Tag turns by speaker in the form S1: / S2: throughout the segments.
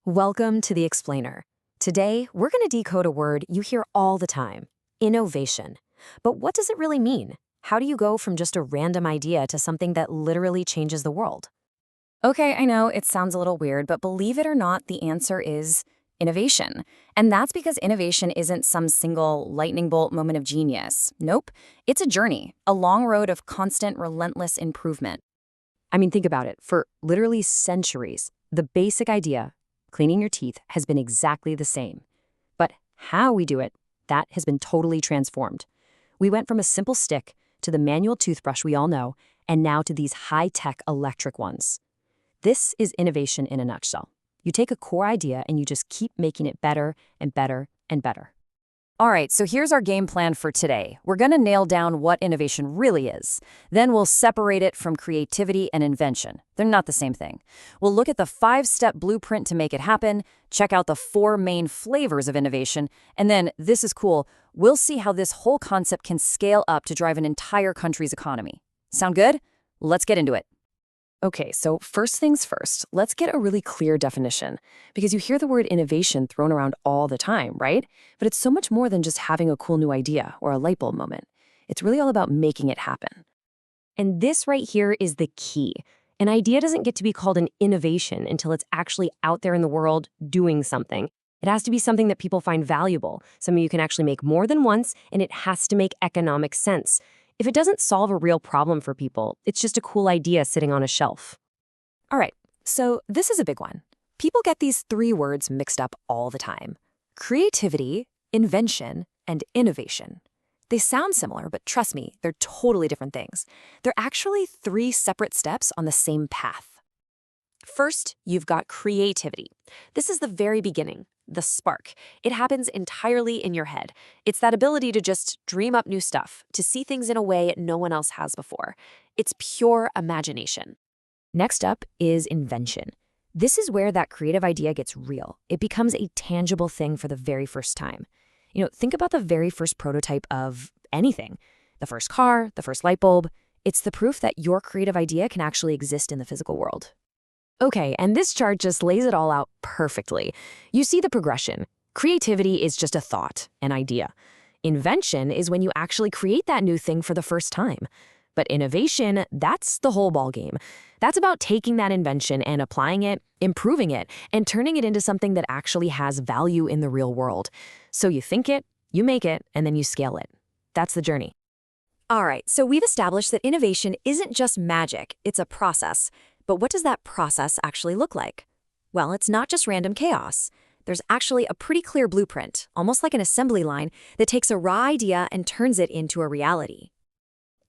S1: Welcome to The Explainer. Today, we're going to decode a word you hear all the time, innovation. But what does it really mean? How do you go from just a random idea to something that literally changes the world?
S2: Okay, I know it sounds a little weird, but believe it or not, the answer is innovation. And that's because innovation isn't some single lightning bolt moment of genius. Nope, it's a journey, a long road of constant, relentless improvement.
S1: I mean, think about it. For literally centuries, the basic idea, cleaning your teeth, has been exactly the same. But how we do it, that has been totally transformed. We went from a simple stick to the manual toothbrush we all know, and now to these high-tech electric ones. This is innovation in a nutshell. You take a core idea and you just keep making it better and better and better.
S2: All right, so here's our game plan for today. We're going to nail down what innovation really is. Then we'll separate it from creativity and invention. They're not the same thing. We'll look at the 5-step blueprint to make it happen, check out the 4 main flavors of innovation, and then, this is cool, we'll see how this whole concept can scale up to drive an entire country's economy. Sound good? Let's get into it.
S1: Okay, so first things first, let's get a really clear definition, because you hear the word innovation thrown around all the time, right? But it's so much more than just having a cool new idea or a light bulb moment. It's really all about making it happen. And this right here is the key. An idea doesn't get to be called an innovation until it's actually out there in the world doing something. It has to be something that people find valuable, something you can actually make more than once, and it has to make economic sense. If it doesn't solve a real problem for people, it's just a cool idea sitting on a shelf.
S2: All right, so this is a big one. People get these 3 words mixed up all the time. Creativity, invention, and innovation. They sound similar, but trust me, they're totally different things. They're actually 3 separate steps on the same path. First, you've got creativity. This is the very beginning, the spark. It happens entirely in your head. It's that ability to just dream up new stuff, to see things in a way no one else has before. It's pure imagination.
S1: Next up is invention. This is where that creative idea gets real. It becomes a tangible thing for the very first time. Think about the very first prototype of anything. The first car, the first light bulb. It's the proof that your creative idea can actually exist in the physical world. Okay, and this chart just lays it all out perfectly. You see the progression. Creativity is just a thought, an idea. Invention is when you actually create that new thing for the first time. But innovation, that's the whole ballgame. That's about taking that invention and applying it, improving it, and turning it into something that actually has value in the real world. So you think it, you make it, and then you scale it. That's the journey.
S2: All right, so we've established that innovation isn't just magic, it's a process. But what does that process actually look like? Well, it's not just random chaos. There's actually a pretty clear blueprint, almost like an assembly line, that takes a raw idea and turns it into a reality.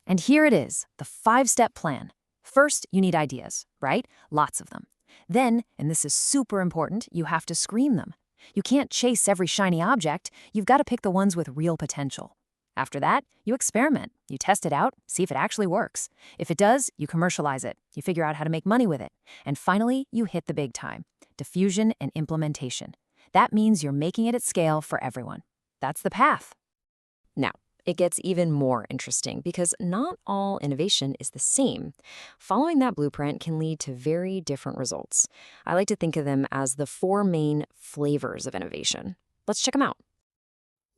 S2: And here it is, the 5-step plan. First, you need ideas, right? Lots of them. Then, and this is super important, you have to screen them. You can't chase every shiny object. You've got to pick the ones with real potential. After that, you experiment. You test it out, see if it actually works. If it does, you commercialize it. You figure out how to make money with it. And finally, you hit the big time, diffusion and implementation. That means you're making it at scale for everyone. That's the path.
S1: Now, it gets even more interesting because not all innovation is the same. Following that blueprint can lead to very different results. I like to think of them as the 4 main flavors of innovation. Let's check them out.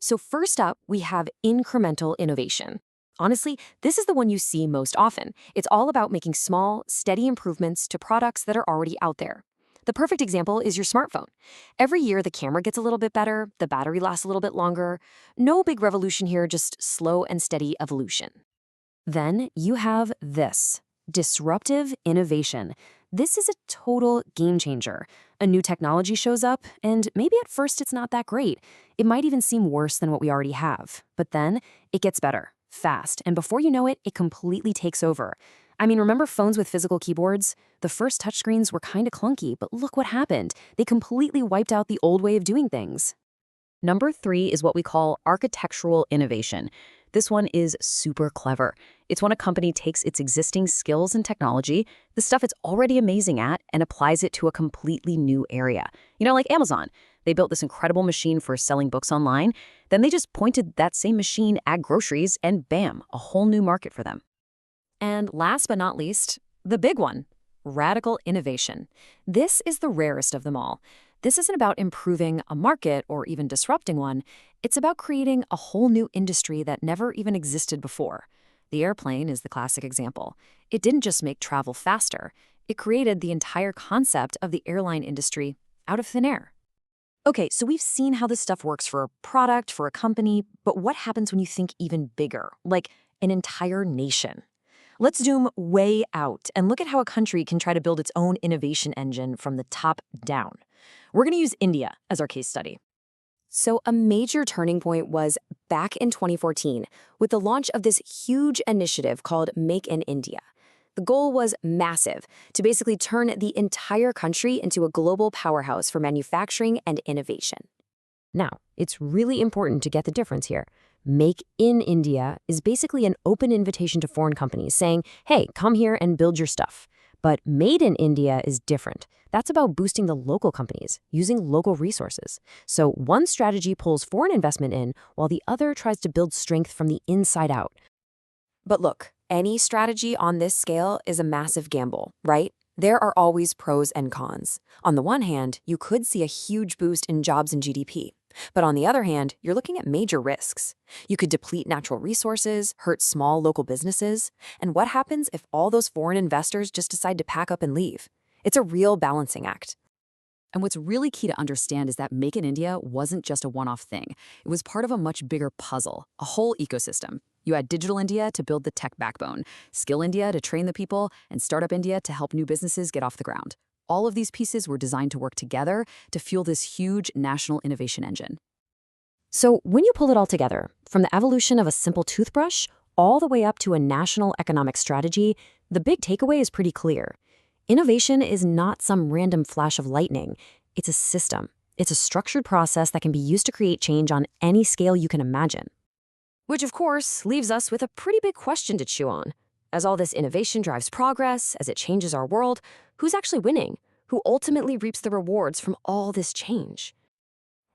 S1: So first up, we have incremental innovation. Honestly, this is the one you see most often. It's all about making small, steady improvements to products that are already out there. The perfect example is your smartphone. Every year, the camera gets a little bit better, the battery lasts a little bit longer. No big revolution here, just slow and steady evolution. Then you have this, disruptive innovation. This is a total game changer. A new technology shows up, and maybe at first it's not that great. It might even seem worse than what we already have. But then it gets better, fast, and before you know it, it completely takes over. I mean, remember phones with physical keyboards? The first touchscreens were kind of clunky, but look what happened. They completely wiped out the old way of doing things. Number 3 is what we call architectural innovation. This one is super clever. It's when a company takes its existing skills and technology, the stuff it's already amazing at, and applies it to a completely new area. Like Amazon. They built this incredible machine for selling books online. Then they just pointed that same machine at groceries, and bam, a whole new market for them. And last but not least, the big one, radical innovation. This is the rarest of them all. This isn't about improving a market or even disrupting one. It's about creating a whole new industry that never even existed before. The airplane is the classic example. It didn't just make travel faster, it created the entire concept of the airline industry out of thin air. Okay, so we've seen how this stuff works for a product, for a company, but what happens when you think even bigger, like an entire nation? Let's zoom way out and look at how a country can try to build its own innovation engine from the top down. We're going to use India as our case study.
S2: So a major turning point was back in 2014 with the launch of this huge initiative called Make in India. The goal was massive, to basically turn the entire country into a global powerhouse for manufacturing and innovation.
S1: Now, it's really important to get the difference here. Make in India is basically an open invitation to foreign companies saying, hey, come here and build your stuff. But Made in India is different. That's about boosting the local companies, using local resources. So one strategy pulls foreign investment in, while the other tries to build strength from the inside out.
S2: But look, any strategy on this scale is a massive gamble, right? There are always pros and cons. On the one hand, you could see a huge boost in jobs and GDP. But on the other hand, you're looking at major risks. You could deplete natural resources, hurt small local businesses. And what happens if all those foreign investors just decide to pack up and leave? It's a real balancing act.
S1: And what's really key to understand is that Make in India wasn't just a one-off thing. It was part of a much bigger puzzle, a whole ecosystem. You had Digital India to build the tech backbone, Skill India to train the people, and Startup India to help new businesses get off the ground. All of these pieces were designed to work together to fuel this huge national innovation engine. So when you pull it all together, from the evolution of a simple toothbrush all the way up to a national economic strategy, the big takeaway is pretty clear. Innovation is not some random flash of lightning. It's a system. It's a structured process that can be used to create change on any scale you can imagine. Which, of course, leaves us with a pretty big question to chew on. As all this innovation drives progress, as it changes our world, who's actually winning? Who ultimately reaps the rewards from all this change?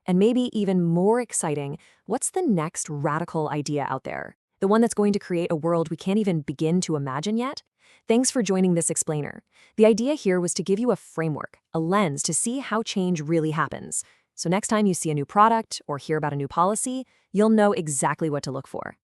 S1: And maybe even more exciting, what's the next radical idea out there? The one that's going to create a world we can't even begin to imagine yet? Thanks for joining this explainer. The idea here was to give you a framework, a lens to see how change really happens. So next time you see a new product or hear about a new policy, you'll know exactly what to look for.